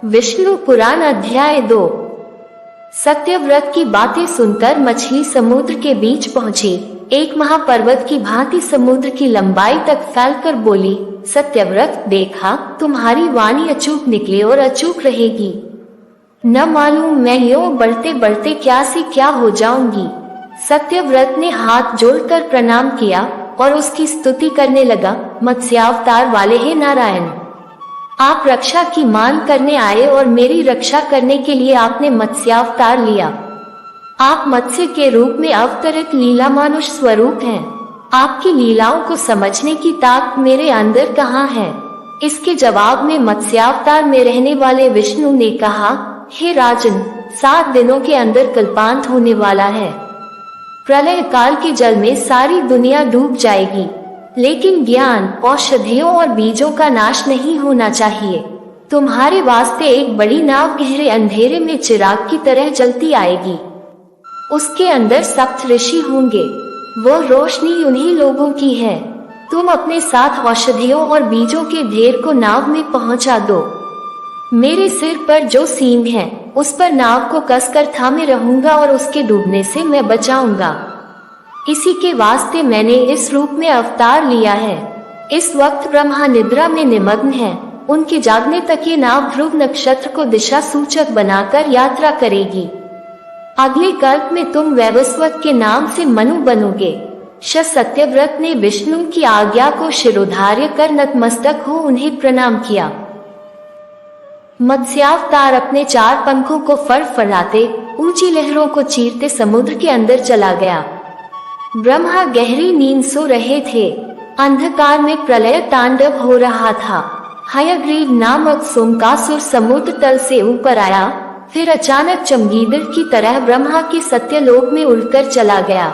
विष्णु पुराण अध्याय 2। सत्यव्रत की बातें सुनकर मछली समुद्र के बीच पहुंची। एक महापर्वत की भांति समुद्र की लंबाई तक फैलकर बोली, सत्यव्रत, देखा, तुम्हारी वाणी अचूक निकली और अचूक रहेगी। न मालूम मैं यूं बढ़ते बढ़ते क्या से क्या हो जाऊंगी। सत्यव्रत ने हाथ जोड़कर प्रणाम किया और उसकी स्तुति करने लगा, मत्स्यावतार वाले हे नारायण, आप रक्षा की मांग करने आए और मेरी रक्षा करने के लिए आपने मत्स्यावतार लिया। आप मत्स्य के रूप में अवतरित लीला मानुष स्वरूप हैं। आपकी लीलाओं को समझने की ताकत मेरे अंदर कहाँ है? इसके जवाब में मत्स्यावतार में रहने वाले विष्णु ने कहा, हे राजन, 7 दिनों के अंदर कल्पांत होने वाला है। प्रलय काल के जल में सारी दुनिया डूब जाएगी, लेकिन ज्ञान, औषधियों और बीजों का नाश नहीं होना चाहिए। तुम्हारे वास्ते एक बड़ी नाव गहरे अंधेरे में चिराग की तरह जलती आएगी। उसके अंदर सप्त ऋषि होंगे। वह रोशनी उन्हीं लोगों की है। तुम अपने साथ औषधियों और बीजों के ढेर को नाव में पहुंचा दो। मेरे सिर पर जो सींग है, उस पर नाव को कसकर थामे रहूंगा और उसके डूबने से मैं बचाऊंगा। इसी के वास्ते मैंने इस रूप में अवतार लिया है। इस वक्त ब्रह्मा निद्रा में निमग्न है। उनके जागने तक ये नाव ध्रुव नक्षत्र को दिशा सूचक बनाकर यात्रा करेगी। अगले कल्प में तुम वैवस्वत के नाम से मनु बनोगे। सत्यव्रत ने विष्णु की आज्ञा को शिरोधार्य कर नतमस्तक हो उन्हें प्रणाम किया। मत्स्यावतार अपने 4 पंखों को फड़फड़ाते ऊंची लहरों को चीरते समुद्र के अंदर चला गया। ब्रह्मा गहरी नींद सो रहे थे। अंधकार में प्रलय तांडव हो रहा था। हयग्रीव नामक सोमकासुर समुद्र तल से ऊपर आया, फिर अचानक चमगीदड़ की तरह ब्रह्मा के सत्यलोक में उड़कर चला गया।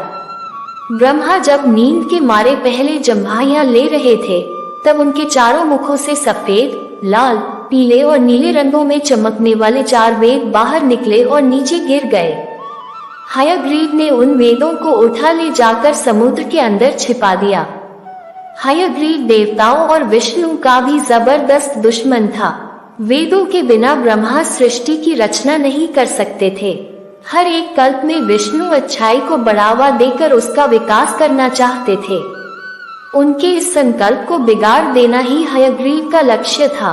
ब्रह्मा जब नींद के मारे पहले जम्भाइयां ले रहे थे, तब उनके चारों मुखों से सफेद, लाल, पीले और नीले रंगों में चमकने वाले 4 वेद बाहर निकले और नीचे गिर गए। हयग्रीव ने उन वेदों को उठा ले जाकर समुद्र के अंदर छिपा दिया। हयग्रीव देवताओं और विष्णु का भी जबरदस्त दुश्मन था। वेदों के बिना ब्रह्मा सृष्टि की रचना नहीं कर सकते थे। हर एक कल्प में विष्णु अच्छाई को बढ़ावा देकर उसका विकास करना चाहते थे। उनके इस संकल्प को बिगाड़ देना ही हयग्रीव का लक्ष्य था।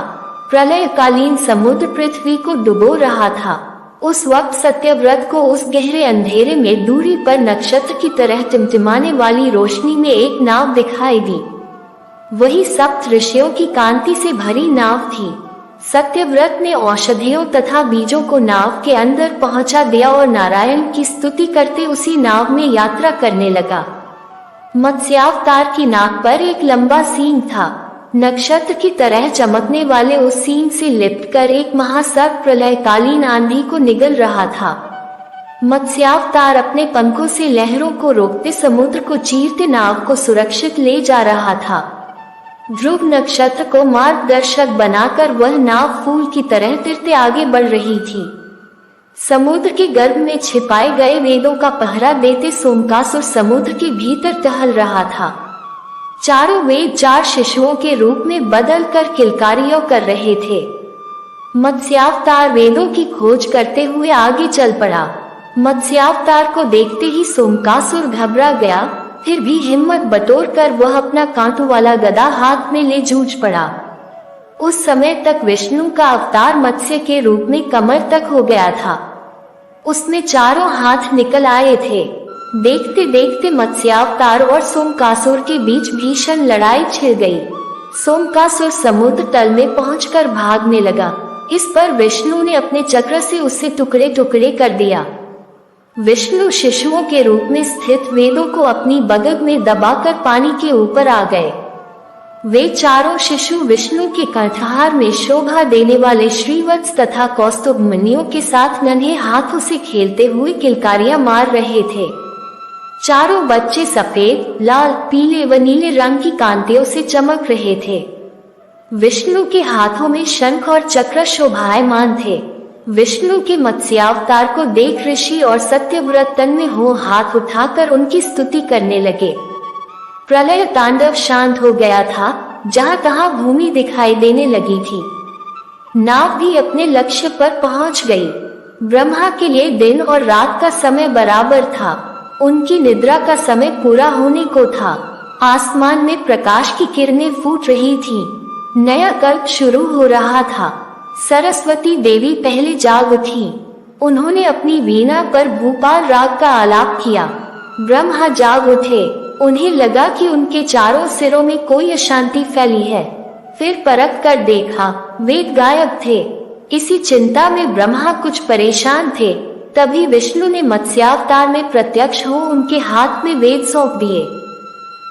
प्रलयकालीन समुद्र पृथ्वी को डुबो रहा था। उस वक्त सत्यव्रत को उस गहरे अंधेरे में दूरी पर नक्षत्र की तरह टिमटिमाने वाली रोशनी में एक नाव दिखाई दी। वही सप्त ऋषियों की कांति से भरी नाव थी। सत्यव्रत ने औषधियों तथा बीजों को नाव के अंदर पहुंचा दिया और नारायण की स्तुति करते उसी नाव में यात्रा करने लगा। मत्स्यावतार की नाक पर एक लंबा सींग था। नक्षत्र की तरह चमकने वाले उस सींग से लिपटकर एक महासर्प प्रलयकालीन आंधी को निगल रहा था। मत्स्यावतार अपने पंखों से लहरों को रोकते समुद्र को चीरते नाव को सुरक्षित ले जा रहा था। ध्रुव नक्षत्र को मार्गदर्शक बनाकर वह नाव फूल की तरह तिरते आगे बढ़ रही थी। समुद्र के गर्भ में छिपाए गए वेदों का पहरा देते सोमकासुर समुद्र के भीतर टहल रहा था। चारों वेद 4 शिशुओं के रूप में बदल कर किलकारियों कर रहे थे। मत्स्यावतार वेदों की खोज करते हुए आगे चल पड़ा। मत्स्यावतार को देखते ही सोमकासुर घबरा गया, फिर भी हिम्मत बटोर कर वह अपना कांटों वाला गदा हाथ में ले जूझ पड़ा। उस समय तक विष्णु का अवतार मत्स्य के रूप में कमर तक हो गया था। उसमें चारों हाथ निकल आए थे। देखते देखते मत्स्यावतार और सोमकासुर के बीच भीषण लड़ाई छिड़ गई। सोमकासुर समुद्र तल में पहुंचकर भागने लगा। इस पर विष्णु ने अपने चक्र से उसे टुकड़े टुकड़े कर दिया। विष्णु शिशुओं के रूप में स्थित वेदों को अपनी बगल में दबाकर पानी के ऊपर आ गए। वे चारों शिशु विष्णु के कंठहार में शोभा देने वाले श्रीवत्स तथा कौस्तुभ मणियों के साथ नन्हे हाथों से खेलते हुए किलकारियां मार रहे थे। चारों बच्चे सफेद, लाल, पीले व नीले रंग की कांतियों से चमक रहे थे। विष्णु के हाथों में शंख और चक्र शोभायमान थे। विष्णु के मत्स्यावतार को देख ऋषि और सत्यव्रत तन्मय हो हाथ उठाकर उनकी स्तुति करने लगे। प्रलय तांडव शांत हो गया था। जहाँ तहाँ भूमि दिखाई देने लगी थी। नाव भी अपने लक्ष्य पर पहुंच गई। ब्रह्मा के लिए दिन और रात का समय बराबर था। उनकी निद्रा का समय पूरा होने को था। आसमान में प्रकाश की किरणें फूट रही थी। नया कल्प शुरू हो रहा था। सरस्वती देवी पहले जाग उठी। उन्होंने अपनी वीणा पर भूपाल राग का आलाप किया। ब्रह्मा जाग उठे। उन्हें लगा कि उनके चारों सिरों में कोई अशांति फैली है। फिर परख कर देखा, वेद गायब थे। इसी चिंता में ब्रह्मा कुछ परेशान थे। तभी विष्णु ने मत्स्यावतार में प्रत्यक्ष हो उनके हाथ में वेद सौंप दिए।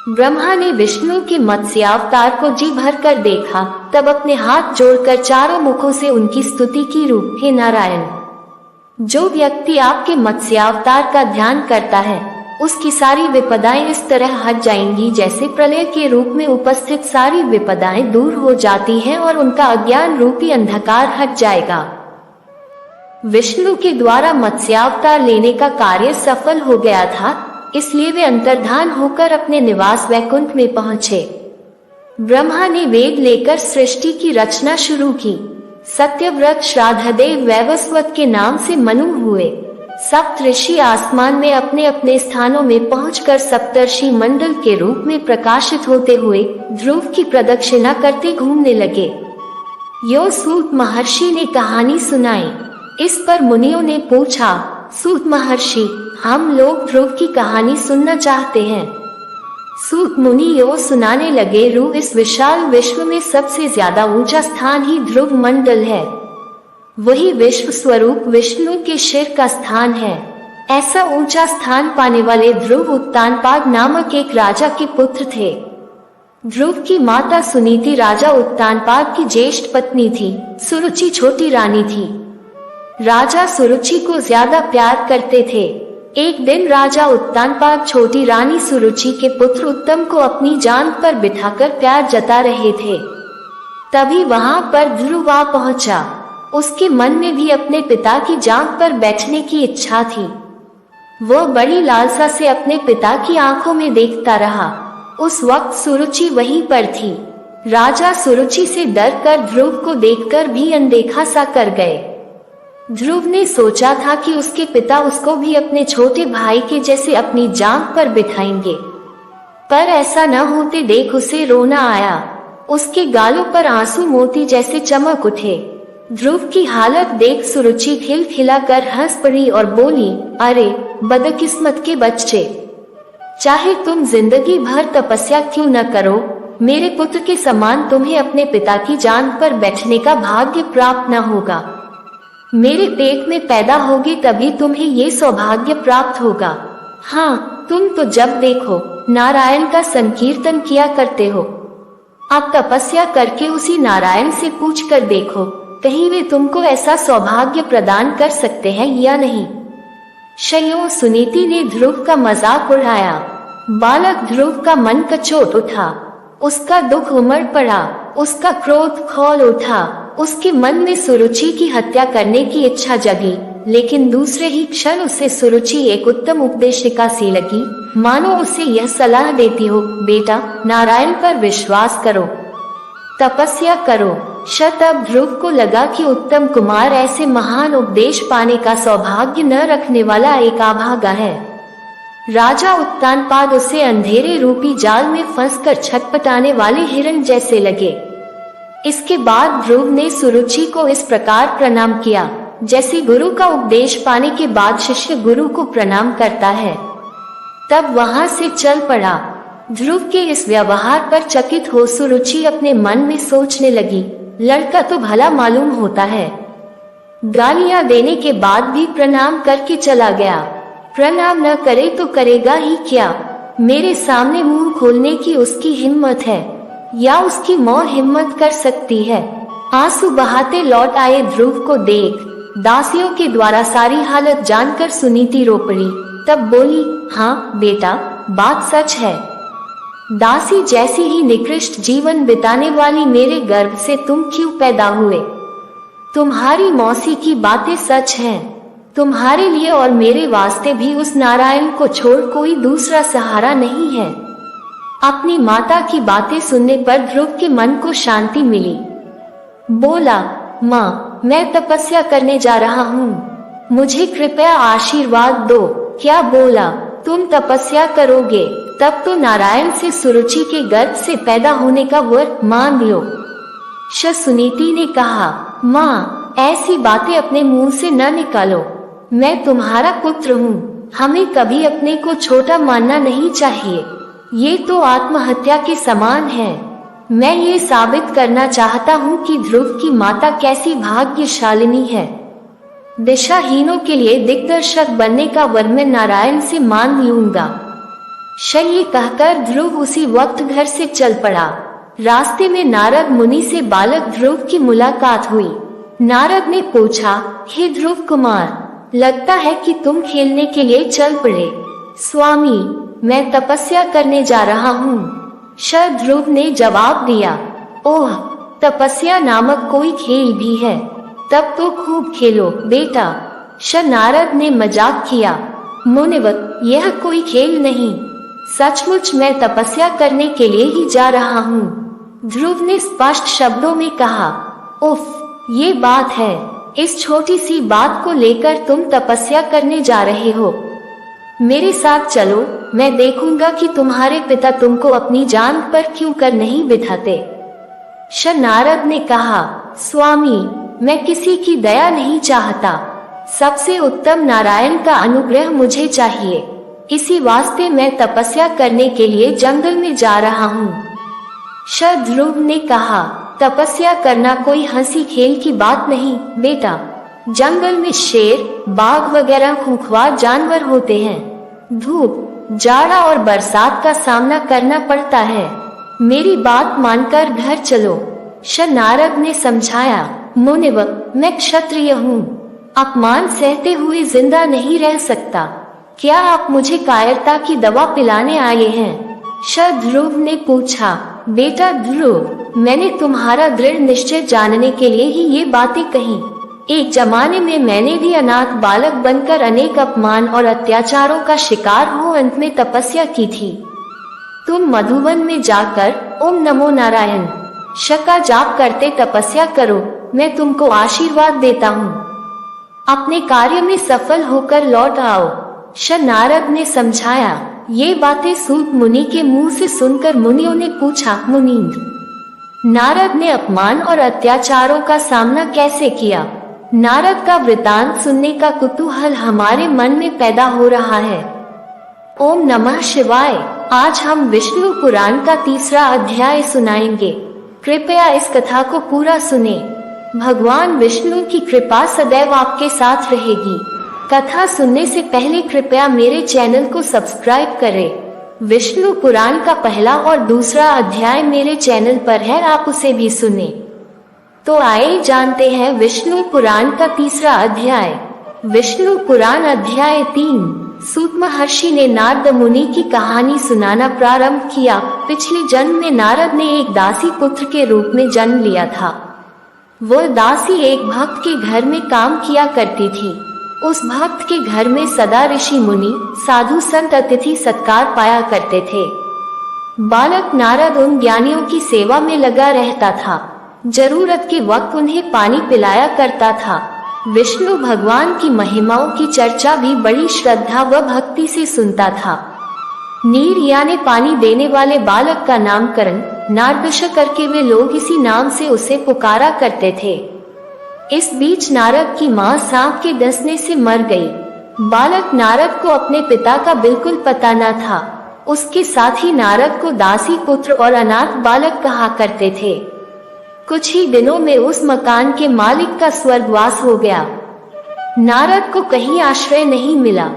ब्रह्मा ने विष्णु के मत्स्यावतार को जी भर कर देखा, तब अपने हाथ जोड़कर चारों मुखों से उनकी स्तुति की, रूप हे नारायण। जो व्यक्ति आपके मत्स्यावतार का ध्यान करता है, उसकी सारी विपदाएं इस तरह हट जाएंगी जैसे प्रलय के रूप में उपस्थित सारी विपदाएं दूर हो जाती हैं और उनका अज्ञान रूपी अंधकार हट जाएगा। विष्णु के द्वारा मत्स्यावतार लेने का कार्य सफल हो गया था, इसलिए वे अंतर्धान होकर अपने निवास वैकुंठ में पहुंचे। ब्रह्मा ने वेद लेकर सृष्टि की रचना शुरू की। सत्यव्रत, श्राद्धदेव, वैवस्वत के नाम से मनु हुए। सप्तऋषि आसमान में अपने अपने स्थानों में पहुंचकर सप्तर्षि मंडल के रूप में प्रकाशित होते हुए ध्रुव की प्रदक्षिणा करते घूमने लगे। यो सूत महर्षि ने कहानी सुनाई। इस पर मुनियों ने पूछा, सूत महर्षि, हम लोग ध्रुव की कहानी सुनना चाहते हैं। सूत मुनि यो सुनाने लगे, ध्रुव इस विशाल विश्व में सबसे ज्यादा ऊंचा स्थान ही ध्रुव मंडल है। वही विश्व स्वरूप विष्णु के शिर का स्थान है। ऐसा ऊंचा स्थान पाने वाले ध्रुव उत्तानपाद नामक एक राजा के पुत्र थे। ध्रुव की माता सुनीति राजा उत्तानपाद की ज्येष्ठ पत्नी थी। सुरुचि छोटी रानी थी। राजा सुरुचि को ज्यादा प्यार करते थे। एक दिन राजा उत्तानपाद छोटी रानी सुरुचि के पुत्र उत्तम को अपनी जांघ पर बिठाकर प्यार जता रहे थे। तभी वहां पर ध्रुव आ पहुंचा। उसके मन में भी अपने पिता की जांघ पर बैठने की इच्छा थी। वह बड़ी लालसा से अपने पिता की आंखों में देखता रहा। उस वक्त सुरुचि वहीं पर थी। राजा सुरुचि से डरकर ध्रुव को देखकर भी अनदेखा सा कर गए। ध्रुव ने सोचा था कि उसके पिता उसको भी अपने छोटे भाई के जैसे अपनी जांघ पर बिठाएंगे, पर ऐसा न होते देख उसे रोना आया। उसके गालों पर आंसू मोती जैसे चमक उठे। ध्रुव की हालत देख सुरुचि खिलखिलाकर हंस पड़ी और बोली, अरे बदकिस्मत के बच्चे, चाहे तुम जिंदगी भर तपस्या क्यों न करो, मेरे पुत्र के समान तुम्हें अपने पिता की जांघ पर बैठने का भाग्य प्राप्त न होगा। मेरे पेट में पैदा होगे तभी तुम्हें ये सौभाग्य प्राप्त होगा। हाँ, तुम तो जब देखो नारायण का संकीर्तन किया करते हो। अब तपस्या करके उसी नारायण से पूछ कर देखो, कहीं वे तुमको ऐसा सौभाग्य प्रदान कर सकते हैं या नहीं। शयो सुनीति ने ध्रुव का मजाक उड़ाया। बालक ध्रुव का मन कचोट उठा। उसका दुख उमड़ पड़ा। उसका क्रोध खौल उठा। उसके मन में सुरुचि की हत्या करने की इच्छा जगी, लेकिन दूसरे ही क्षण उसे सुरुचि एक उत्तम उपदेशिका सी लगी, मानो उसे यह सलाह देती हो, बेटा नारायण पर विश्वास करो, तपस्या करो। तब ध्रुव को लगा कि उत्तम कुमार ऐसे महान उपदेश पाने का सौभाग्य न रखने वाला एक अभागा है। राजा उत्तानपाद उसे अंधेरे रूपी जाल में फंसकर छटपटाने वाले हिरण जैसे लगे। इसके बाद ध्रुव ने सुरुचि को इस प्रकार प्रणाम किया, जैसे गुरु का उपदेश पाने के बाद शिष्य गुरु को प्रणाम करता है। तब वहां से चल पड़ा। ध्रुव के इस व्यवहार पर चकित हो सुरुचि अपने मन में सोचने लगी, लड़का तो भला मालूम होता है। गालियां देने के बाद भी प्रणाम करके चला गया। प्रणाम न करे तो करेगा ही क्या। मेरे सामने मुंह खोलने की उसकी हिम्मत है, या उसकी मौत हिम्मत कर सकती है। आंसू बहाते लौट आए ध्रुव को देख दासियों के द्वारा सारी हालत जानकर सुनीति रो पड़ी। तब बोली, हाँ बेटा, बात सच है। दासी जैसी ही निकृष्ट जीवन बिताने वाली मेरे गर्भ से तुम क्यों पैदा हुए? तुम्हारी मौसी की बातें सच हैं। तुम्हारे लिए और मेरे वास्ते भी उस नारायण को छोड़ कोई दूसरा सहारा नहीं है। अपनी माता की बातें सुनने पर ध्रुव के मन को शांति मिली। बोला, माँ, मैं तपस्या करने जा रहा हूँ, मुझे कृपया आशीर्वाद दो। क्या बोला? तुम तपस्या करोगे? तब तो नारायण से सुरुचि के गर्भ से पैदा होने का वर मांग लो। सुनीति ने कहा, माँ, ऐसी बातें अपने मुंह से न निकालो। मैं तुम्हारा पुत्र हूँ, हमें कभी अपने को छोटा मानना नहीं चाहिए। ये तो आत्महत्या के समान है। मैं ये साबित करना चाहता हूँ कि ध्रुव की माता कैसी भाग्यशालिनी है। दिशाहीनों के लिए दिग्दर्शक बनने का वर मैं नारायण से मांग लूंगा। ये कहकर ध्रुव उसी वक्त घर से चल पड़ा। रास्ते में नारद मुनि से बालक ध्रुव की मुलाकात हुई। नारद ने पूछा, हे ध्रुव कुमार, लगता है कि तुम खेलने के लिए चल पड़े। स्वामी, मैं तपस्या करने जा रहा हूँ। ध्रुव ने जवाब दिया, ओह, तपस्या नामक कोई खेल भी है? तब तो खूब खेलो बेटा। नारद ने मजाक किया, मुनिवर, यह कोई खेल नहीं, सचमुच मैं तपस्या करने के लिए ही जा रहा हूँ। ध्रुव ने स्पष्ट शब्दों में कहा, उफ, ये बात है, इस छोटी सी बात को लेकर तुम तपस्या करने जा रहे हो। मेरे साथ चलो, मैं देखूंगा कि तुम्हारे पिता तुमको अपनी जान पर क्यों कर नहीं बिठाते। नारद ने कहा, स्वामी, मैं किसी की दया नहीं चाहता, सबसे उत्तम नारायण का अनुग्रह मुझे चाहिए। इसी वास्ते मैं तपस्या करने के लिए जंगल में जा रहा हूँ। ध्रुव ने कहा, तपस्या करना कोई हंसी खेल की बात नहीं बेटा। जंगल में शेर, बाघ वगैरह खूंखार जानवर होते हैं। धूप, जाड़ा और बरसात का सामना करना पड़ता है। मेरी बात मानकर घर चलो। नारद ने समझाया, मुनिवर, मैं क्षत्रिय हूँ, अपमान सहते हुए जिंदा नहीं रह सकता। क्या आप मुझे कायरता की दवा पिलाने आए हैं? ध्रुव ने पूछा, बेटा ध्रुव, मैंने तुम्हारा दृढ़ निश्चय जानने के लिए ही ये बातें कही। एक जमाने में मैंने भी अनाथ बालक बनकर अनेक अपमान और अत्याचारों का शिकार हो अंत में तपस्या की थी। तुम मधुवन में जाकर ओम नमो नारायण का जाप करते तपस्या करो, मैं तुमको आशीर्वाद देता हूँ। अपने कार्य में सफल होकर लौट आओ। नारद ने समझाया। ये बातें सूत मुनि के मुंह से सुनकर मुनियों ने पूछा, मुनींद्र, नारद ने अपमान और अत्याचारों का सामना कैसे किया? नारद का वृतांत सुनने का कुतूहल हमारे मन में पैदा हो रहा है। ओम नमः शिवाय। आज हम विष्णु पुराण का 3रा अध्याय सुनाएंगे। कृपया इस कथा को पूरा सुने। भगवान विष्णु की कृपा सदैव आपके साथ रहेगी। कथा सुनने से पहले कृपया मेरे चैनल को सब्सक्राइब करें। विष्णु पुराण का 1 और 2 अध्याय मेरे चैनल पर है, आप उसे भी सुने। तो आइए जानते हैं विष्णु पुराण का 3रा अध्याय। विष्णु पुराण अध्याय 3। सूत महर्षि ने नारद मुनि की कहानी सुनाना प्रारंभ किया। पिछले जन्म में नारद ने एक दासी पुत्र के रूप में जन्म लिया था। वह दासी एक भक्त के घर में काम किया करती थी। उस भक्त के घर में सदा ऋषि मुनि, साधु संत अतिथि सत्कार पाया करते थे। बालक नारद उन ज्ञानियों की सेवा में लगा रहता था। जरूरत के वक्त उन्हें पानी पिलाया करता था। विष्णु भगवान की महिमाओं की चर्चा भी बड़ी श्रद्धा व भक्ति से सुनता था। नीर यानी पानी देने वाले बालक का नामकरण नारदश करके वे लोग इसी नाम से उसे पुकारा करते थे। इस बीच नारद की मां सांप के डसने से मर गई। बालक नारद को अपने पिता का बिल्कुल पता न था। उसके साथ ही नारद को दासी पुत्र और अनाथ बालक कहा करते थे। कुछ ही दिनों में उस मकान के मालिक का स्वर्गवास हो गया। नारद को कहीं आश्रय नहीं मिला।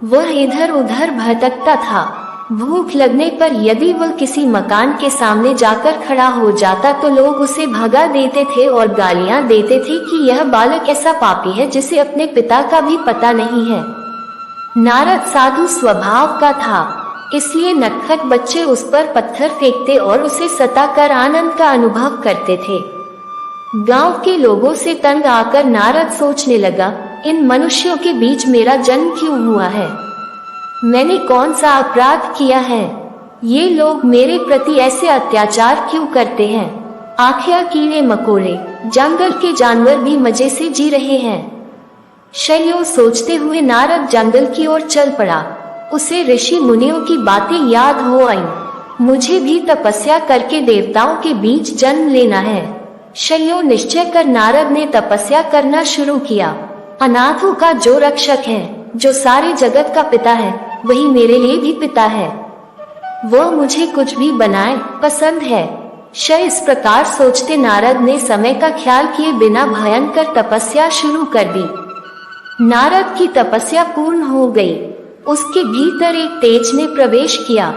वह इधर उधर भटकता था। भूख लगने पर यदि वह किसी मकान के सामने जाकर खड़ा हो जाता तो लोग उसे भगा देते थे और गालियां देते थे कि यह बालक ऐसा पापी है जिसे अपने पिता का भी पता नहीं है। नारद साधु स्वभाव का था, इसलिए नटखट बच्चे उस पर पत्थर फेंकते और उसे सताकर आनंद का अनुभव करते थे। गांव के लोगों से तंग आकर नारद सोचने लगा, इन मनुष्यों के बीच मेरा जन्म क्यों हुआ है? मैंने कौन सा अपराध किया है? ये लोग मेरे प्रति ऐसे अत्याचार क्यों करते हैं? आखिर कीड़े मकोड़े, जंगल के जानवर भी मजे से जी रहे हैं। शैयो सोचते हुए नारद जंगल की ओर चल पड़ा। उसे ऋषि मुनियों की बातें याद हो आईं। मुझे भी तपस्या करके देवताओं के बीच जन्म लेना है। शैयो निश्चय कर नारद ने तपस्या करना शुरू किया। अनाथों का जो रक्षक है, जो सारे जगत का पिता है, वही मेरे लिए भी पिता है। वह मुझे कुछ भी बनाए पसंद है। शय इस प्रकार सोचते नारद ने समय का ख्याल किए बिना भयंकर तपस्या शुरू कर दी। नारद की तपस्या पूर्ण हो गई। उसके भीतर एक तेज ने प्रवेश किया।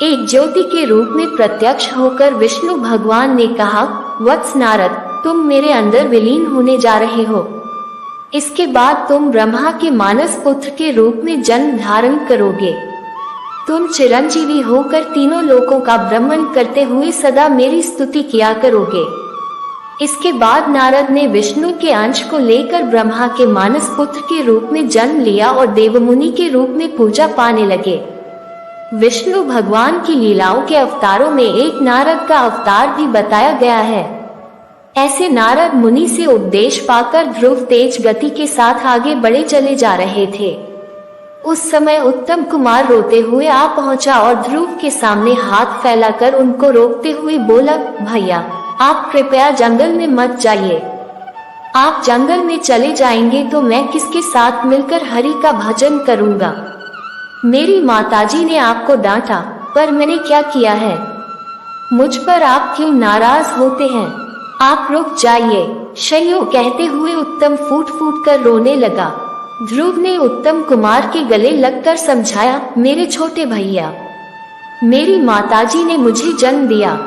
एक ज्योति के रूप में प्रत्यक्ष होकर विष्णु भगवान ने कहा, वत्स नारद, तुम मेरे अंदर विलीन होने जा रहे हो। इसके बाद तुम ब्रह्मा के मानस पुत्र के रूप में जन्म धारण करोगे। तुम चिरंजीवी होकर तीनों लोकों का भ्रमण करते हुए सदा मेरी स्तुति किया करोगे। इसके बाद नारद ने विष्णु के अंश को लेकर ब्रह्मा के मानस पुत्र के रूप में जन्म लिया और देवमुनि के रूप में पूजा पाने लगे। विष्णु भगवान की लीलाओं के अवतारों में एक नारद का अवतार भी बताया गया है। ऐसे नारद मुनि से उपदेश पाकर ध्रुव तेज गति के साथ आगे बढ़े चले जा रहे थे। उस समय उत्तम कुमार रोते हुए आ पहुंचा और ध्रुव के सामने हाथ फैलाकर उनको रोकते हुए बोला, भैया आप कृपया जंगल में मत जाइए। आप जंगल में चले जाएंगे तो मैं किसके साथ मिलकर हरि का भजन करूंगा। मेरी माताजी ने आपको डांटा, पर मैंने क्या किया है? मुझ पर आप क्यों नाराज होते हैं? आप रुक जाइए। शैयो कहते हुए उत्तम फूट फूट कर रोने लगा। ध्रुव ने उत्तम कुमार के गले लगकर समझाया, मेरे छोटे भैया, मेरी माताजी ने मुझे जन्म दिया।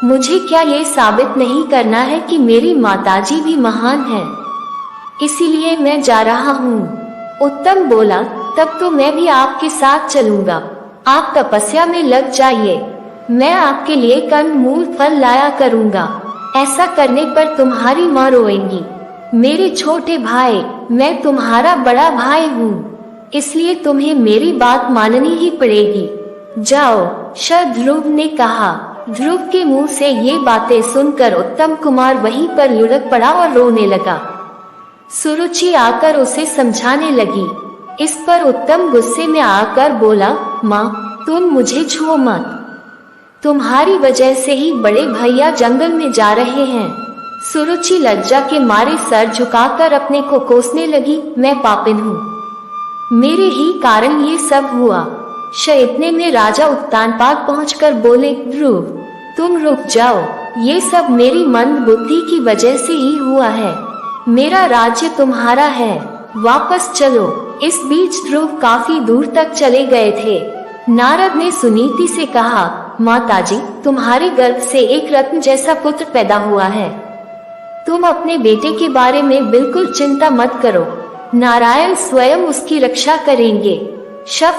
मुझे क्या ये साबित नहीं करना है कि मेरी माताजी भी महान है? इसीलिए मैं जा रहा हूँ। उत्तम बोला, तब तो मैं भी आपके साथ चलूंगा। आप तपस्या में लग जाइए। मैं आपके लिए कंद मूल फल लाया करूंगा। ऐसा करने पर तुम्हारी माँ रोएंगी। मेरे छोटे भाई, मैं तुम्हारा बड़ा भाई हूँ, इसलिए तुम्हें मेरी बात माननी ही पड़ेगी। जाओ, ध्रुव ने कहा। ध्रुव के मुंह से ये बातें सुनकर उत्तम कुमार वहीं पर लुढ़क पड़ा और रोने लगा। सुरुचि आकर उसे समझाने लगी। इस पर उत्तम गुस्से में आकर बोला, माँ तुम मुझे छुओ मत। तुम्हारी वजह से ही बड़े भैया जंगल में जा रहे हैं। सुरुचि लज्जा के मारे सर झुकाकर अपने को कोसने लगी, मैं पापिन हूँ, मेरे ही कारण ये सब हुआ। इतने में राजा उत्तानपाद पहुंचकर बोले, ध्रुव तुम रुक जाओ, ये सब मेरी मंद बुद्धि की वजह से ही हुआ है। मेरा राज्य तुम्हारा है, वापस चलो। इस बीच ध्रुव काफी दूर तक चले गए थे। नारद ने सुनीति से कहा, माताजी, तुम्हारे गर्भ से एक रत्न जैसा पुत्र पैदा हुआ है। तुम अपने बेटे के बारे में बिल्कुल चिंता मत करो, नारायण स्वयं उसकी रक्षा करेंगे।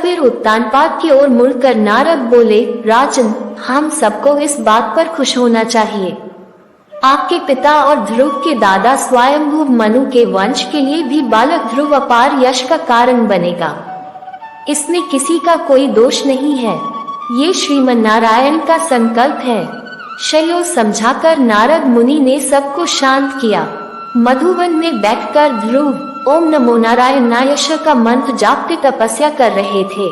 फिर उत्तानपाद की ओर मुड़कर नारद बोले, राजन, हम सबको इस बात पर खुश होना चाहिए। आपके पिता और ध्रुव के दादा स्वयंभू मनु के वंश के लिए भी बालक ध्रुव अपार यश का कारण बनेगा। इसमें किसी का कोई दोष नहीं है। ये श्रीमन्नारायण का संकल्प है। शैयो समझाकर नारद मुनि ने सबको शांत किया। मधुवन में बैठकर ध्रुव ओम नमो नारायणाय का मंत्र जापते तपस्या कर रहे थे।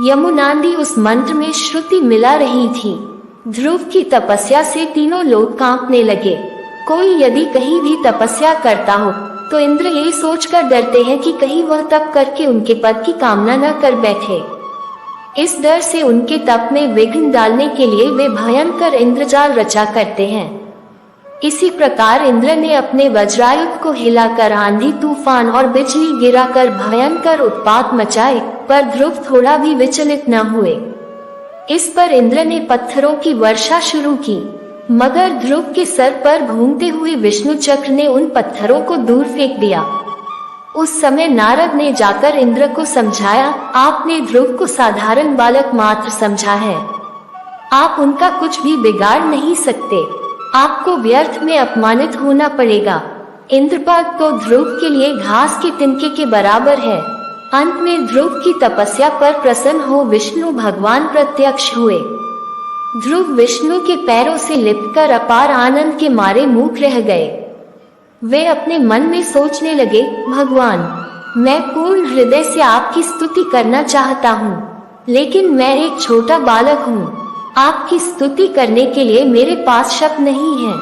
यमुनांदी उस मंत्र में श्रुति मिला रही थी। ध्रुव की तपस्या से तीनों लोग कांपने लगे। कोई यदि कहीं भी तपस्या करता हो तो इंद्र ये सोचकर डरते हैं कि कहीं वह तप करके उनके पद की कामना न कर बैठे। इस डर से उनके तप में विघ्न डालने के लिए वे भयंकर इंद्रजाल रचा करते हैं। इसी प्रकार इंद्र ने अपने वज्रायुध को हिलाकर आंधी तूफान और बिजली गिराकर भयंकर उत्पात मचाए, पर ध्रुव थोड़ा भी विचलित न हुए। इस पर इंद्र ने पत्थरों की वर्षा शुरू की, मगर ध्रुव के सर पर घूमते हुए विष्णु चक्र ने उन पत्थरों को दूर फेंक दिया। उस समय नारद ने जाकर इंद्र को समझाया, आपने ध्रुव को साधारण बालक मात्र समझा है, आप उनका कुछ भी बिगाड़ नहीं सकते, आपको व्यर्थ में अपमानित होना पड़ेगा। इंद्रपाद तो ध्रुव के लिए घास के तिनके के बराबर है। अंत में ध्रुव की तपस्या पर प्रसन्न हो विष्णु भगवान प्रत्यक्ष हुए। ध्रुव विष्णु के पैरों से लिपटकर अपार आनंद के मारे मूक रह गए। वे अपने मन में सोचने लगे, भगवान, मैं पूर्ण हृदय से आपकी स्तुति करना चाहता हूँ, लेकिन मैं एक छोटा बालक हूँ। आपकी स्तुति करने के लिए मेरे पास शब्द नहीं है।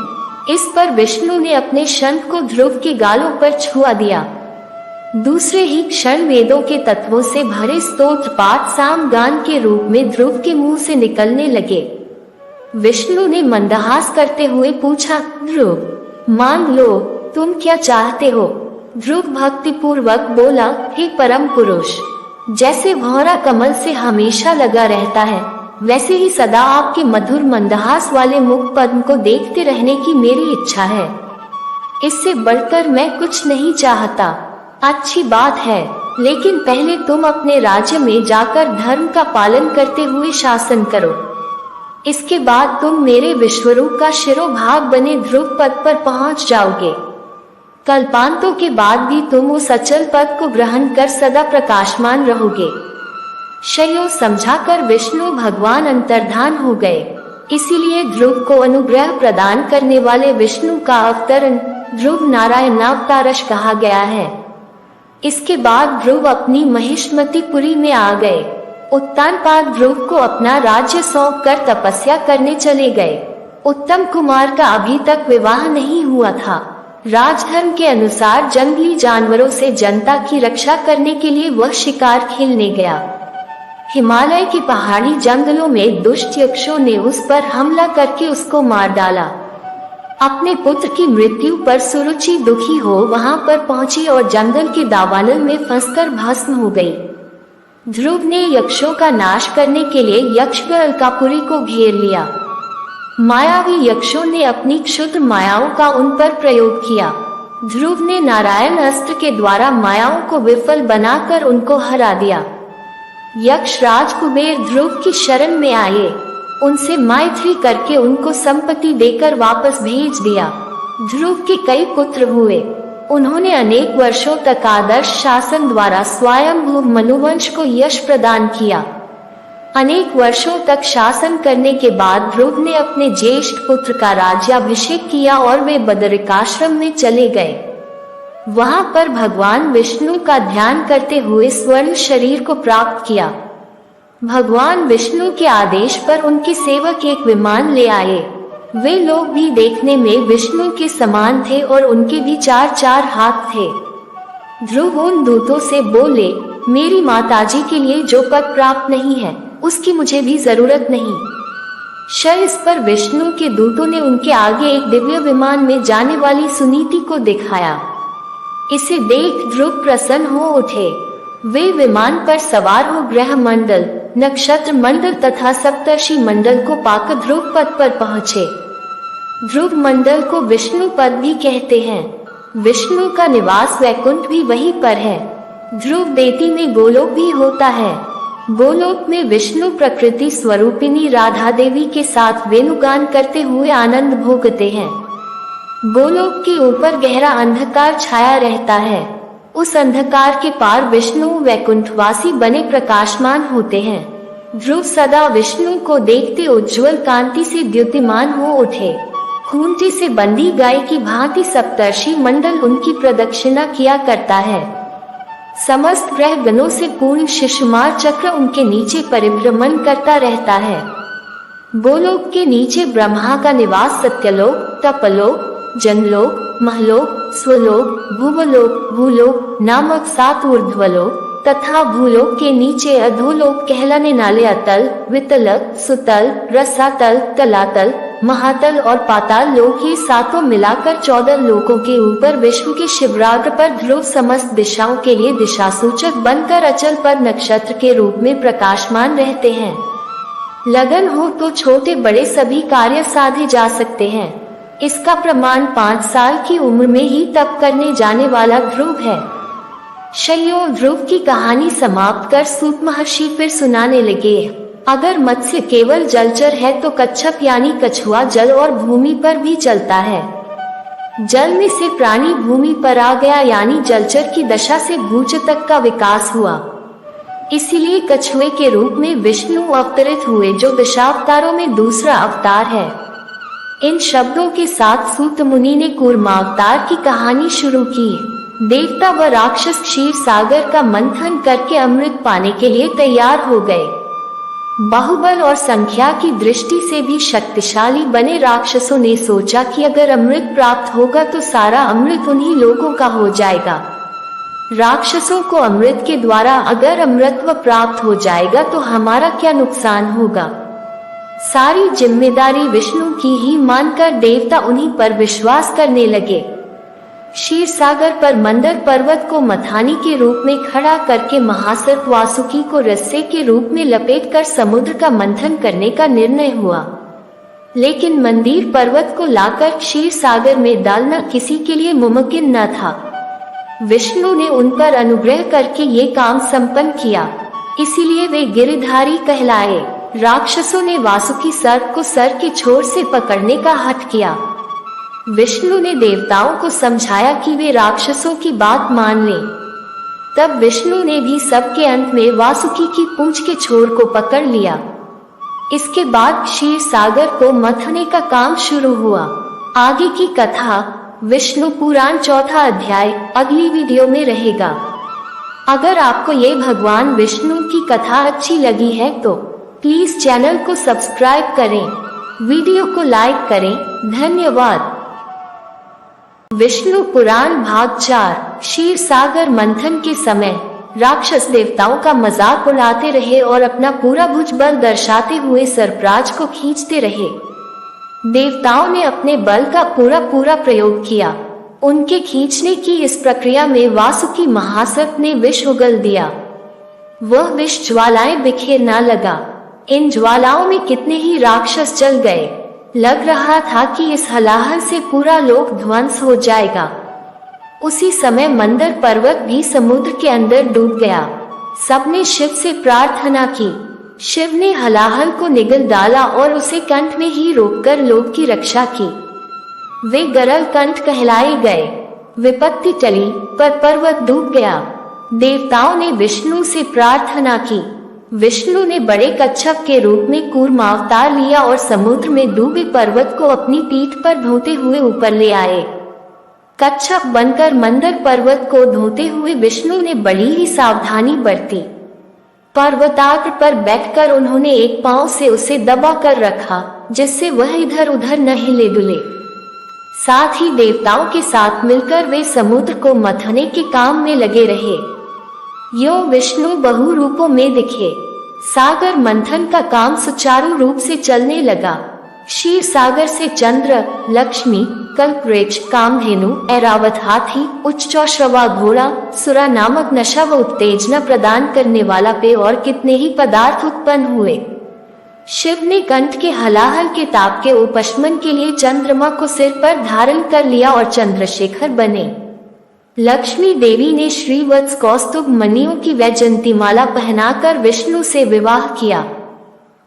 इस पर विष्णु ने अपने शंख को ध्रुव के गालों पर छुआ दिया। दूसरे ही क्षण वेदों के तत्वों से भरे स्तोत्र पाठ साम गान के रूप में ध्रुव के मुंह से निकलने लगे। विष्णु ने मंदहास करते हुए पूछा, ध्रुव, मांग लो, तुम क्या चाहते हो? ध्रुव भक्ति पूर्वक बोला, हे परम पुरुष, जैसे भौरा कमल से हमेशा लगा रहता है, वैसे ही सदा आपके मधुर मंदहास वाले मुख पद्म को देखते रहने की मेरी इच्छा है। इससे बढ़कर मैं कुछ नहीं चाहता। अच्छी बात है, लेकिन पहले तुम अपने राज्य में जाकर धर्म का पालन करते हुए शासन करो। इसके बाद तुम मेरे विश्वरूप का शिरोभाग बने ध्रुव पद पर पहुंच जाओगे। कल्पांतों के बाद भी तुम उस अचल पद को ग्रहण कर सदा प्रकाशमान रहोगे। शयो समझाकर विष्णु भगवान अंतर्धान हो गए। इसीलिए ध्रुव को अनुग्रह प्रदान करने वाले विष्णु का अवतरण ध्रुव नारायण अवतारश कहा गया है। इसके बाद ध्रुव अपनी महिष्मतिपुरी में आ गए। उत्तानपाद ध्रुव को अपना राज्य सौंप कर तपस्या करने चले गए। उत्तम कुमार का अभी तक विवाह नहीं हुआ था। राजधर्म के अनुसार जंगली जानवरों से जनता की रक्षा करने के लिए वह शिकार खेलने गया। हिमालय के पहाड़ी जंगलों में दुष्ट यक्षों ने उस पर हमला करके उसको मार डाला। अपने पुत्र की मृत्यु पर सुरुचि दुखी हो वहां पर पहुंची और जंगल के दावानल में फंसकर भस्म हो गई। ध्रुव ने यक्षों का नाश करने के लिए यक्षगण अलकापुरी को घेर लिया। मायावी यक्षों ने अपनी क्षुद्र मायाओं का उन पर प्रयोग किया। ध्रुव ने नारायण अस्त्र के द्वारा मायाओं को विफल बनाकर उनको हरा दिया। यक्ष राज कुबेर ध्रुव की शरण में आए। उनसे मैत्री करके उनको संपत्ति देकर वापस भेज दिया। ध्रुव के कई पुत्र हुए। उन्होंने अनेक वर्षों तक आदर्श शासन द्वारा स्वयंभू मनुवंश को यश प्रदान किया। अनेक वर्षों तक शासन करने के बाद ध्रुव ने अपने ज्येष्ठ पुत्र का राज्याभिषेक किया और वे बदरिकाश्रम में चले गए। वहां पर भगवान विष्णु का ध्यान करते हुए स्वर्ण शरीर को प्राप्त किया। भगवान विष्णु के आदेश पर उनके सेवक एक विमान ले आए। वे लोग भी देखने में विष्णु के समान थे और उनके भी 4-4 हाथ थे। ध्रुव उन दूतों से बोले, मेरी माताजी के लिए जो पद प्राप्त नहीं है उसकी मुझे भी जरूरत नहीं। इस पर विष्णु के दूतों ने उनके आगे एक दिव्य विमान में जाने वाली सुनीति को दिखाया। इसे देख ध्रुव प्रसन्न हो उठे। वे विमान पर सवार हो ग्रह मंडल, नक्षत्र मंडल तथा सप्तर्षि मंडल को पाकर ध्रुव पद पर पहुँचे। ध्रुव मंडल को विष्णु पद भी कहते हैं। विष्णु का निवास वैकुंठ भी वहीं पर है। ध्रुव देती में गोलोक भी होता है। गोलोक में विष्णु प्रकृति स्वरूपिणी राधा देवी के साथ वेणुगान करते हुए आनंद भोगते हैं। गोलोक के ऊपर गहरा अंधकार छाया रहता है। उस अंधकार के पार विष्णु वैकुंठवासी बने प्रकाशमान होते हैं। ध्रुव सदा विष्णु को देखते उज्ज्वल कांति से द्युतिमान हो उठे। खूंटी से बंधी गाय की भांति सप्तर्षि मंडल उनकी प्रदक्षिणा किया करता है। समस्त ग्रह गणों से पूर्ण शिशुमार चक्र उनके नीचे परिभ्रमण करता रहता है। गोलोक के नीचे ब्रह्मा का निवास सत्यलोक, तपलोक, जनलोक, महलोक, स्वलोक, भुवलोक, भूलोक नामक 7 ऊर्ध्वलोक तथा भूलोक के नीचे अधोलोक कहलाने वाले अतल, वितलक, सुतल, रसातल, तलातल, महातल और पाताल लोक, ये 7 मिलाकर 14 लोकों के ऊपर विश्व के शिवराग्र पर ध्रुव समस्त दिशाओं के लिए दिशा सूचक बनकर अचल पर नक्षत्र के रूप में प्रकाशमान रहते हैं। लगन हो तो छोटे बड़े सभी कार्य साधे जा सकते हैं। इसका प्रमाण 5 साल की उम्र में ही तप करने जाने वाला ध्रुव है। शयो ध्रुव की कहानी समाप्त कर सूत महर्षि फिर सुनाने लगे। अगर मत्स्य केवल जलचर है तो कच्छप यानी कछुआ जल और भूमि पर भी चलता है। जल में से प्राणी भूमि पर आ गया यानी जलचर की दशा से भूच तक का विकास हुआ। इसीलिए कछुए के रूप में विष्णु अवतरित हुए, जो दशावतारों में दूसरा अवतार है। इन शब्दों के साथ सूत मुनि ने कूर्मावतार की कहानी शुरू की। देवता व राक्षस क्षीर सागर का मंथन करके अमृत पाने के लिए तैयार हो गए। बाहुबल और संख्या की दृष्टि से भी शक्तिशाली बने राक्षसों ने सोचा कि अगर अमृत प्राप्त होगा तो सारा अमृत उन्हीं लोगों का हो जाएगा। राक्षसों को अमृत के द्वारा अगर अमृतत्व प्राप्त हो जाएगा तो हमारा क्या नुकसान होगा। सारी जिम्मेदारी विष्णु की ही मानकर देवता उन्हीं पर विश्वास करने लगे। क्षीर सागर पर मंदर पर्वत को मथानी के रूप में खड़ा करके महासर्प वासुकी को रस्से के रूप में लपेटकर समुद्र का मंथन करने का निर्णय हुआ। लेकिन मंदिर पर्वत को लाकर क्षीर सागर में डालना किसी के लिए मुमकिन न था। विष्णु ने उन पर अनुग्रह करके ये काम संपन्न किया, इसीलिए वे गिरधारी कहलाए। राक्षसों ने वासुकी सर्प को सर के छोर से पकड़ने का हठ किया। विष्णु ने देवताओं को समझाया कि वे राक्षसों की बात मान लें। तब विष्णु ने भी सबके अंत में वासुकी की पूंछ के छोर को पकड़ लिया। इसके बाद क्षीर सागर को मथने का काम शुरू हुआ। आगे की कथा विष्णु पुराण चौथा अध्याय अगली वीडियो में रहेगा। अगर आपको ये भगवान विष्णु की कथा अच्छी लगी है तो प्लीज चैनल को सब्सक्राइब करें, वीडियो को लाइक करें। धन्यवाद। विष्णु पुराण भाग 4। क्षीर सागर मंथन के समय राक्षस देवताओं का मजाक उड़ाते रहे और अपना पूरा भुजबल दर्शाते हुए सर्पराज को खींचते रहे। देवताओं ने अपने बल का पूरा प्रयोग किया। उनके खींचने की इस प्रक्रिया में वासुकी महासर्प ने विष उगल दिया। वह विष ज्वालाएं बिखेरना लगा। इन ज्वालाओं में कितने ही राक्षस जल गए। लग रहा था कि इस हलाहल से पूरा लोक ध्वंस हो जाएगा। उसी समय मंदर पर्वत भी समुद्र के अंदर डूब गया। सबने शिव से प्रार्थना की। शिव ने हलाहल को निगल डाला और उसे कंठ में ही रोककर लोक की रक्षा की। वे गरल कंठ कहलाए गए। विपत्ति टली पर पर्वत डूब गया। देवताओं ने विष्णु से प्रार्थना की। विष्णु ने बड़े कच्छप के रूप में कूर्मावतार लिया और समुद्र में डूबे पर्वत को अपनी पीठ पर ढोते हुए ऊपर ले आए। कच्छप बनकर मंदर पर्वत को ढोते हुए विष्णु ने बड़ी ही सावधानी बरती। पर्वताग्र पर बैठकर उन्होंने एक पांव से उसे दबा कर रखा, जिससे वह इधर उधर न हिले डुले। साथ ही देवताओं के साथ मिलकर वे समुद्र को मथने के काम में लगे रहे। यो विष्णु बहु रूपों में दिखे। सागर मंथन का काम सुचारू रूप से चलने लगा। क्षीर सागर से चंद्र, लक्ष्मी, कल्पवृक्ष, कामधेनु, ऐरावत हाथी, उच्चौश्रवा घोड़ा, सुरा नामक नशा व उत्तेजना प्रदान करने वाला पेय और कितने ही पदार्थ उत्पन्न हुए। शिव ने कंठ के हलाहल के ताप के उपशमन के लिए चंद्रमा को सिर पर धारण कर लिया और चंद्रशेखर बने। लक्ष्मी देवी ने श्रीवत्स कौस्तुभ मणियों की वैजयंतीमाला पहनाकर विष्णु से विवाह किया।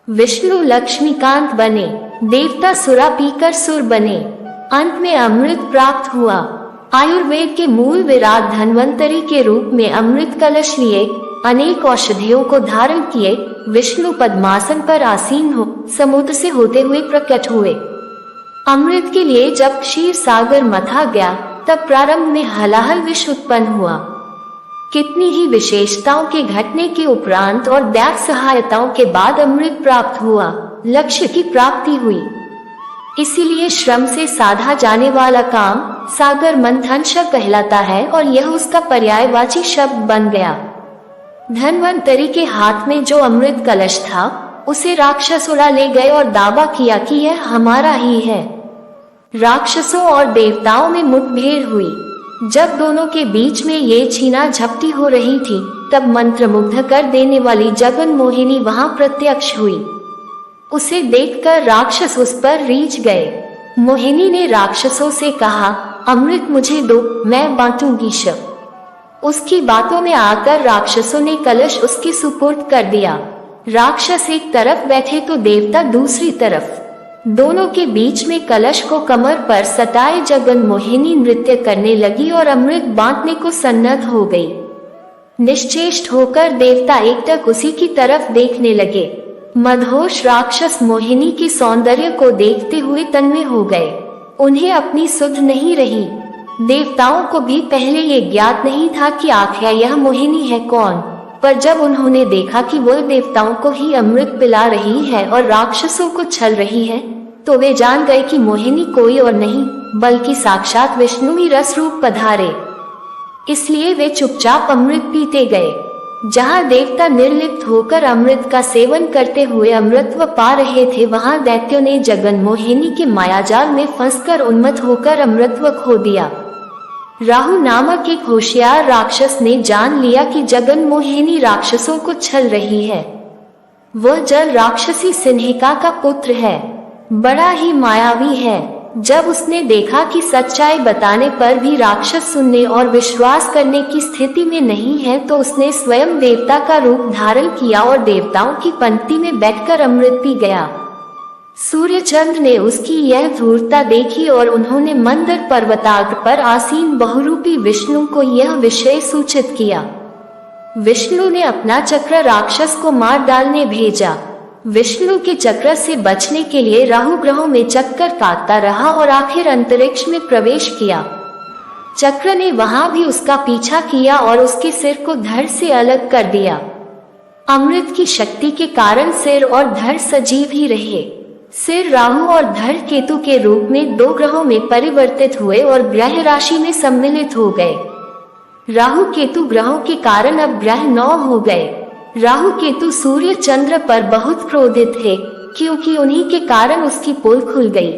विष्णु लक्ष्मीकांत बने। देवता सुरा पीकर सुर बने। अंत में अमृत प्राप्त हुआ। आयुर्वेद के मूल विराट धन्वंतरी के रूप में अमृत कलश लिए अनेक औषधियों को धारण किए विष्णु पद्मासन पर आसीन हो समुद्र से होते हुए प्रकट हुए। अमृत के लिए जब क्षीर सागर मथा गया तब प्रारंभ में हलाहल विष उत्पन्न हुआ। कितनी ही विशेषताओं के घटने के उपरांत और दैव सहायताओं के बाद अमृत प्राप्त हुआ, लक्ष्य की प्राप्ति हुई। इसीलिए श्रम से साधा जाने वाला काम सागर मंथन कहलाता है और यह उसका पर्यायवाची शब्द बन गया। धन्वंतरी के हाथ में जो अमृत कलश था उसे राक्षस उड़ा ले गए और दावा किया कि यह हमारा ही है। राक्षसों और देवताओं में मुठभेड़ हुई। जब दोनों के बीच में ये छीना झपटी हो रही थी तब मंत्रमुग्ध कर देने वाली जगन मोहिनी वहां प्रत्यक्ष हुई। उसे देखकर राक्षस उस पर रीझ गए। मोहिनी ने राक्षसों से कहा, अमृत मुझे दो, मैं बांटूंगी शव। उसकी बातों में आकर राक्षसों ने कलश उसके सुपुर्द कर दिया। राक्षस एक तरफ बैठे तो देवता दूसरी तरफ। दोनों के बीच में कलश को कमर पर सटाए जगन मोहिनी नृत्य करने लगी और अमृत बांटने को सन्नद्ध हो गई। निश्चेष्ट होकर देवता एकटक उसी की तरफ देखने लगे। मदहोश राक्षस मोहिनी के सौंदर्य को देखते हुए तन्मय हो गए। उन्हें अपनी सुध नहीं रही। देवताओं को भी पहले ये ज्ञात नहीं था कि आखिर यह मोहिनी है कौन, पर जब उन्होंने देखा कि वह देवताओं को ही अमृत पिला रही है और राक्षसों को छल रही है, तो वे जान गए कि मोहिनी कोई और नहीं बल्कि साक्षात विष्णु ही रस रूप पधारे। इसलिए वे चुपचाप अमृत पीते गए। जहाँ देवता निर्लिप्त होकर अमृत का सेवन करते हुए अमृतत्व पा रहे थे, वहाँ दैत्यों ने जगन मोहिनी के मायाजाल में फंसकर उन्मत्त होकर अमृतत्व खो दिया। राहु नामक एक होशियार राक्षस ने जान लिया कि जगन मोहिनी राक्षसों को छल रही है। वह जल राक्षसी सिन्हिका का पुत्र है, बड़ा ही मायावी है। जब उसने देखा कि सच्चाई बताने पर भी राक्षस सुनने और विश्वास करने की स्थिति में नहीं है, तो उसने स्वयं देवता का रूप धारण किया और देवताओं की पंक्ति में बैठकर अमृत पी गया। सूर्य चंद्र ने उसकी यह धूर्तता देखी और उन्होंने मंदर पर्वताग्र पर आसीन बहुरूपी विष्णु को यह विषय सूचित किया। विष्णु ने अपना चक्र राक्षस को मार डालने भेजा। विष्णु के चक्र से बचने के लिए राहु ग्रहों में चक्कर काटता रहा और आखिर अंतरिक्ष में प्रवेश किया। चक्र ने वहां भी उसका पीछा किया और उसके सिर को धड़ से अलग कर दिया। अमृत की शक्ति के कारण सिर और धड़ सजीव ही रहे। सिर राहु और धड़ केतु के रूप में दो ग्रहों में परिवर्तित हुए और ग्रह राशि में सम्मिलित हो गए। राहु केतु ग्रहों के कारण अब ग्रह 9 हो गए। राहु केतु सूर्य चंद्र पर बहुत क्रोधित थे, क्योंकि उन्हीं के कारण उसकी पोल खुल गई।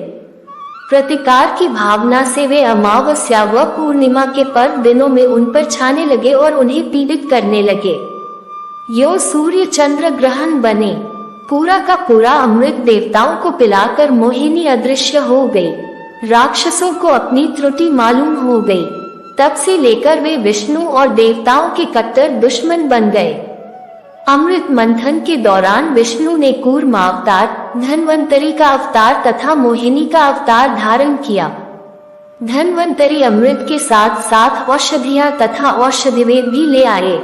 प्रतिकार की भावना से वे अमावस्या व पूर्णिमा के पर्व दिनों में उन पर छाने लगे और उन्हें पीड़ित करने लगे। यो सूर्य चंद्र ग्रहण बने। पूरा का पूरा अमृत देवताओं को पिलाकर मोहिनी अदृश्य हो गई। राक्षसों को अपनी त्रुटि मालूम हो गई। तब से लेकर वे विष्णु और देवताओं के कट्टर दुश्मन बन गए। अमृत मंथन के दौरान विष्णु ने कूर्मा अवतार, धन्वंतरी का अवतार तथा मोहिनी का अवतार धारण किया। धन्वंतरी अमृत के साथ साथ औषधियां तथा औषधिवेद भी ले आए।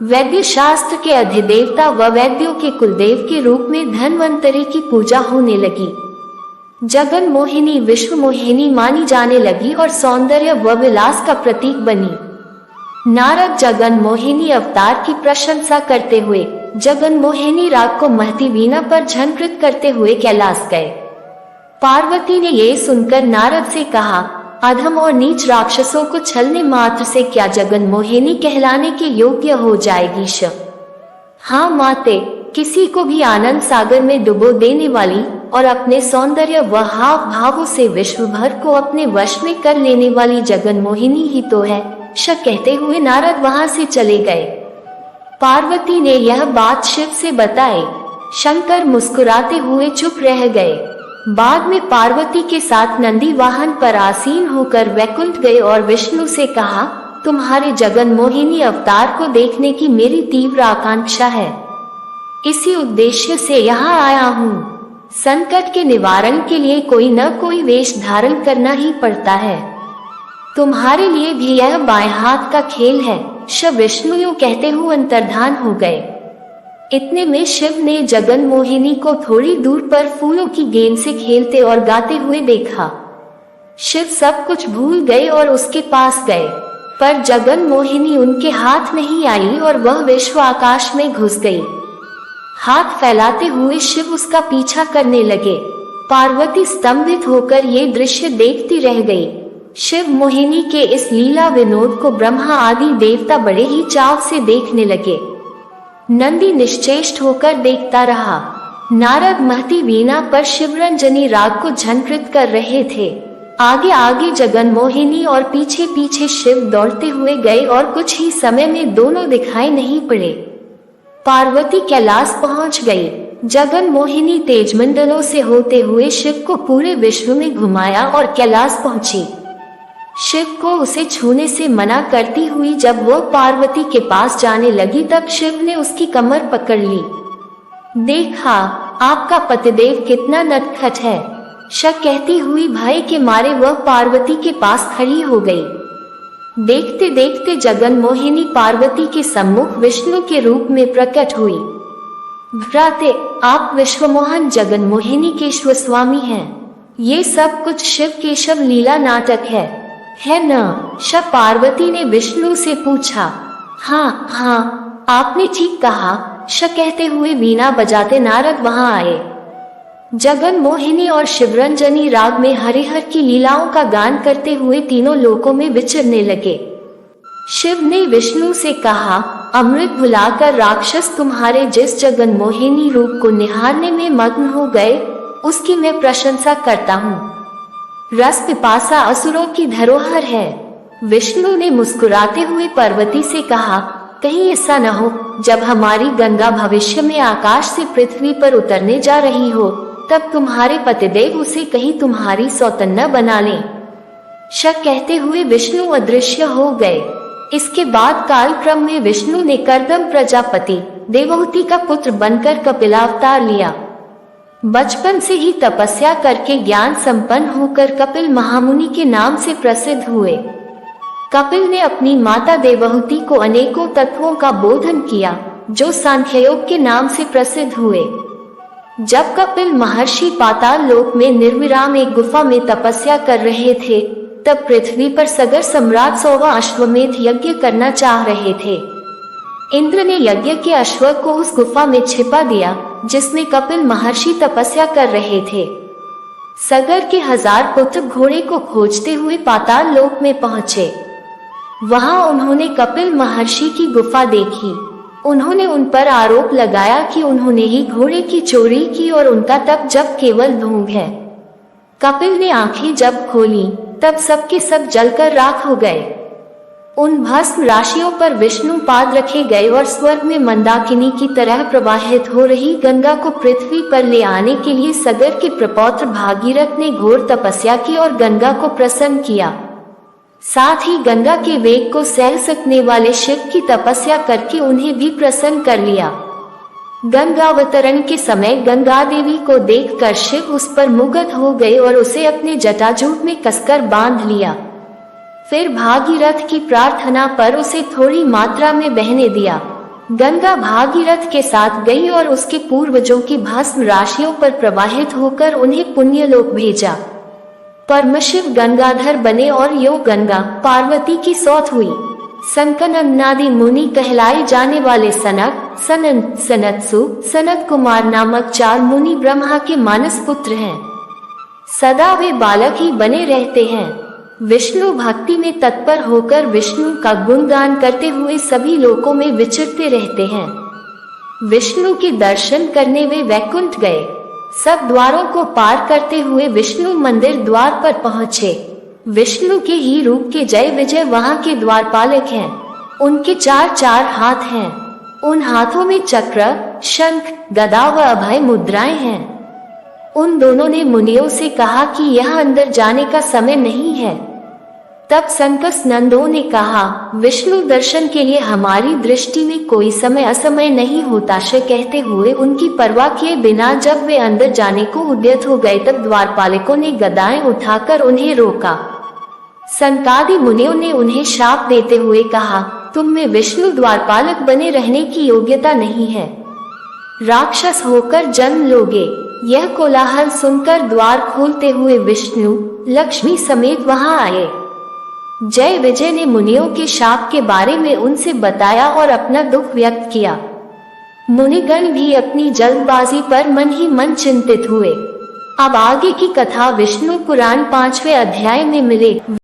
वैद्य शास्त्र के अधिदेवता व वैद्यों के कुलदेव के रूप में धन्वंतरी की पूजा होने लगी। जगन मोहिनी विश्व मोहिनी मानी जाने लगी और सौंदर्य व विलास का प्रतीक बनी। नारद जगन मोहिनी अवतार की प्रशंसा करते हुए जगन मोहिनी राग को महती वीणा पर झंकृत करते हुए कैलाश गए। पार्वती ने ये सुनकर नारद से कहा, अधम और नीच राक्षसों को छलने मात्र से क्या जगन मोहिनी कहलाने के योग्य हो जाएगी? हाँ माते, किसी को भी आनंद सागर में डुबो देने वाली और अपने सौंदर्य व हाव भावों से विश्व भर को अपने वश में कर लेने वाली जगन मोहिनी ही तो है। कहते हुए नारद वहां से चले गए। पार्वती ने यह बात शिव से बताई। शंकर मुस्कुराते हुए चुप रह गए। बाद में पार्वती के साथ नंदी वाहन पर आसीन होकर वैकुंठ गए और विष्णु से कहा, तुम्हारे जगन मोहिनी अवतार को देखने की मेरी तीव्र आकांक्षा है। इसी उद्देश्य से यहाँ आया हूँ। संकट के निवारण के लिए कोई न कोई वेश धारण करना ही पड़ता है। तुम्हारे लिए भी यह बाएं हाथ का खेल है। शिव विष्णु यूं कहते हुए अंतर्धान हो गए। इतने में शिव ने जगन मोहिनी को थोड़ी दूर पर फूलों की गेंद से खेलते और गाते हुए देखा। शिव सब कुछ भूल गए और उसके पास गए, पर जगन मोहिनी उनके हाथ नहीं आई और वह विश्व आकाश में घुस गई। हाथ फैलाते हुए शिव उसका पीछा करने लगे। पार्वती स्तंभित होकर ये दृश्य देखती रह गई। शिव मोहिनी के इस लीला विनोद को ब्रह्मा आदि देवता बड़े ही चाव से देखने लगे। नंदी निश्चेष्ट होकर देखता रहा। नारद महती वीणा पर शिवरंजनी राग को झंकृत कर रहे थे। आगे आगे जगन मोहिनी और पीछे पीछे शिव दौड़ते हुए गए और कुछ ही समय में दोनों दिखाई नहीं पड़े। पार्वती कैलाश पहुंच गई। जगन मोहिनी तेजमंडलों से होते हुए शिव को पूरे विश्व में घुमाया और कैलाश पहुंची। शिव को उसे छूने से मना करती हुई जब वह पार्वती के पास जाने लगी, तब शिव ने उसकी कमर पकड़ ली। देखा, आपका पतिदेव कितना नटखट है। कहती हुई भय के मारे वह पार्वती के पास खड़ी हो गई। देखते देखते जगन मोहिनी पार्वती के सम्मुख विष्णु के रूप में प्रकट हुई। भ्राते, आप विश्वमोहन जगन मोहिनी के स्वामी हैं। ये सब कुछ शिव केशव लीला नाटक है न? शब पार्वती ने विष्णु से पूछा। हाँ, आपने ठीक कहा, श कहते हुए वीणा बजाते नारद वहां आए। जगन मोहिनी और शिवरंजनी राग में हरिहर की लीलाओं का गान करते हुए तीनों लोकों में विचरने लगे। शिव ने विष्णु से कहा, अमृत भुलाकर राक्षस तुम्हारे जिस जगन मोहिनी रूप को निहारने में मग्न हो गए, उसकी मैं प्रशंसा करता हूँ। रस पिपासा असुरों की धरोहर है। विष्णु ने मुस्कुराते हुए पार्वती से कहा, कहीं ऐसा न हो जब हमारी गंगा भविष्य में आकाश से पृथ्वी पर उतरने जा रही हो, तब तुम्हारे पतिदेव उसे कहीं तुम्हारी सौतन्ना बना लें। शक कहते हुए विष्णु अदृश्य हो गए। इसके बाद कालक्रम में विष्णु ने कर्दम प्रजापति देवहूति का पुत्र बनकर कपिलावतार लिया। बचपन से ही तपस्या करके ज्ञान संपन्न होकर कपिल महामुनि के नाम से प्रसिद्ध हुए। कपिल ने अपनी माता देवहूति को अनेकों तत्वों का बोधन किया, जो सांख्ययोग के नाम से प्रसिद्ध हुए। जब कपिल महर्षि पाताल लोक में निर्विराम एक गुफा में तपस्या कर रहे थे, तब पृथ्वी पर सगर सम्राट 100वां अश्वमेध यज्ञ करना चाह रहे थे। इंद्र ने यज्ञ के अश्व को उस गुफा में छिपा दिया जिसमें कपिल महर्षि तपस्या कर रहे थे। सगर के 1000 पुत्र घोड़े को खोजते हुए पाताल लोक में पहुंचे। वहां उन्होंने कपिल महर्षि की गुफा देखी। उन्होंने उन पर आरोप लगाया कि उन्होंने ही घोड़े की चोरी की और उनका तप जब केवल ढोंग है। कपिल ने आंखें जब खोली, तब सबके सब जलकर राख हो गए। उन भस्म राशियों पर विष्णु पाद रखे गए और स्वर्ग में मंदाकिनी की तरह प्रवाहित हो रही गंगा को पृथ्वी पर ले आने के लिए सगर के प्रपौत्र भागीरथ ने घोर तपस्या की और गंगा को प्रसन्न किया। साथ ही गंगा के वेग को सह सकने वाले शिव की तपस्या करके उन्हें भी प्रसन्न कर लिया। गंगावतरण के समय गंगा देवी को देखकर शिव उस पर मुग्ध हो गए और उसे अपने जटाजूट में कसकर बांध लिया। फिर भागीरथ की प्रार्थना पर उसे थोड़ी मात्रा में बहने दिया। गंगा भागीरथ के साथ गई और उसके पूर्वजों की भस्म राशियों पर प्रवाहित होकर उन्हें पुण्यलोक भेजा। परमशिव गंगाधर बने और यो गंगा पार्वती की सौत हुई। संकननादि मुनि कहलाए जाने वाले सनक, सनन, सनत्सु, सनत कुमार नामक 4 मुनि ब्रह्मा के मानस पुत्र हैं। सदा वे बालक ही बने रहते हैं। विष्णु भक्ति में तत्पर होकर विष्णु का गुणगान करते हुए सभी लोकों में विचरते रहते हैं। विष्णु के दर्शन करने वे वैकुंठ गए। सब द्वारों को पार करते हुए विष्णु मंदिर द्वार पर पहुँचे। विष्णु के ही रूप के जय विजय वहाँ के द्वारपालक हैं। उनके 4 हाथ हैं। उन हाथों में चक्र, शंख, गदा व अभय मुद्राएं हैं। उन दोनों ने मुनियों से कहा कि यह अंदर जाने का समय नहीं है। तब संकस नंदों ने कहा, विष्णु दर्शन के लिए हमारी दृष्टि में कोई समय असमय नहीं होता। कहते हुए उनकी परवाह किए बिना जब वे अंदर जाने को उद्यत हो गए, तब द्वारपालकों ने गदाएं उठाकर उन्हें रोका। संकादि मुनियों ने उन्हें शाप देते हुए कहा, तुम में विष्णु द्वारपालक बने रहने की योग्यता नहीं है। राक्षस होकर जन्म लोगे। यह कोलाहल सुनकर द्वार खोलते हुए विष्णु लक्ष्मी समेत वहां आए। जय विजय ने मुनियों के शाप के बारे में उनसे बताया और अपना दुख व्यक्त किया। मुनिगण भी अपनी जल्दबाजी पर मन ही मन चिंतित हुए। अब आगे की कथा विष्णु पुराण 5वें अध्याय में मिलेगी।